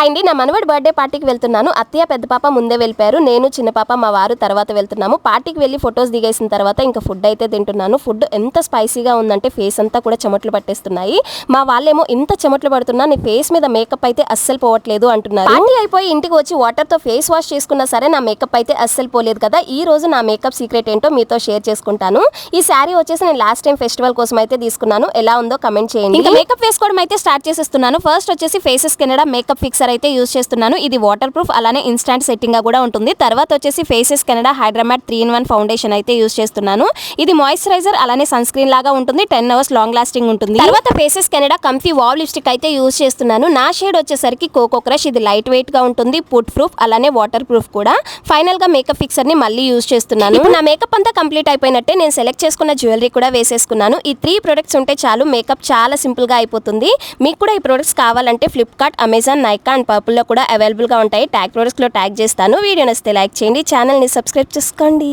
అండి నా మనవడి బర్త్డే పార్టీకి వెళ్తున్నాను. అత్తయ్య పెద్ద పాప ముందే వెళ్ళిపోయారు. నేను చిన్న పాప మా వారు తర్వాత వెళ్తున్నాము. పార్టీకి వెళ్ళి ఫొటోస్ దిగేసిన తర్వాత ఇంకా ఫుడ్ అయితే తింటున్నాను. ఫుడ్ ఎంత స్పైసీగా ఉందంటే ఫేస్ అంతా కూడా చెమటలు పట్టేస్తున్నాయి. మా వాళ్ళేమో ఇంత చెమటలు పడుతున్నా నీ ఫేస్ మీద మేకప్ అయితే అస్సలు పోవట్లేదు అంటున్నారు. పార్టీ అయిపోయి ఇంటికి వచ్చి వాటర్ తో ఫేస్ వాష్ చేసుకున్నా సరే నా మేకప్ అయితే అస్సలు పోలేదు కదా. ఈ రోజు నా మేకప్ సీక్రెట్ ఏంటో మీతో షేర్ చేసుకుంటాను. ఈ శారీ వచ్చేసి నేను లాస్ట్ టైం ఫెస్టివల్ కోసం అయితే తీసుకున్నాను. ఎలా ఉందో కమెంట్ చేయండి. ఇంకా మేకప్ వేసుకోవడం అయితే స్టార్ట్ చేసేస్తున్నాను. ఫస్ట్ వచ్చేసి ఫేసెస్ కెనడా మేకప్ ఫిక్సర్ అయితే యూజ్ చేస్తున్నాను. ఇది వాటర్ ప్రూఫ్ అలానే ఇన్స్టాంట్ సెట్టింగ్ గా కూడా ఉంటుంది. తర్వాత వచ్చేసి ఫేసెస్ కెనడా హైడ్రామాట్ 3-in-1 ఫౌండేషన్ అయితే యూజ్ చేస్తున్నాను. ఇది మాయిశ్చరైజర్ అలానే సన్ స్క్రీన్ లాగా ఉంటుంది. 10 hours లాంగ్ లాస్టింగ్ ఉంటుంది. తర్వాత faces Canada comfy wow lipstick అయితే యూజ్ చేస్తున్నాను. నా షేడ్ వచ్చేసరికి కోకో క్రష్. ఇది లైట్ వెయిట్ గా ఉంటుంది, పుట్ ప్రూఫ్ అలానే వాటర్ ప్రూఫ్ కూడా. ఫైనల్ గా మేకప్ ఫిక్సర్ ని మళ్ళీ యూజ్ చేస్తున్నాను. ఇప్పుడు నా మేకప్ అంతా కంప్లీట్ అయిపోయినట్టే. నేను సెలెక్ట్ చేసుకున్న జ్యువెలరీ కూడా వేసేసుకున్నాను. ఈ 3 ప్రొడక్ట్స్ ఉంటే చాలు మేకప్ చాలా సింపుల్ గా అయిపోతుంది. మీకు కూడా ఈ ప్రొడక్ట్స్ కావాలంటే Flipkart, Amazon, Nykaa and purple లో కూడా అవైలబుల్ గా ఉంటాయి. ట్యాగ్ ప్రొడక్ట్స్ లో ట్యాగ్ చేస్తాను. వీడియో నచ్చితే లైక్ చేయండి, ఛానల్ ని సబ్స్క్రైబ్ చేసుకోండి.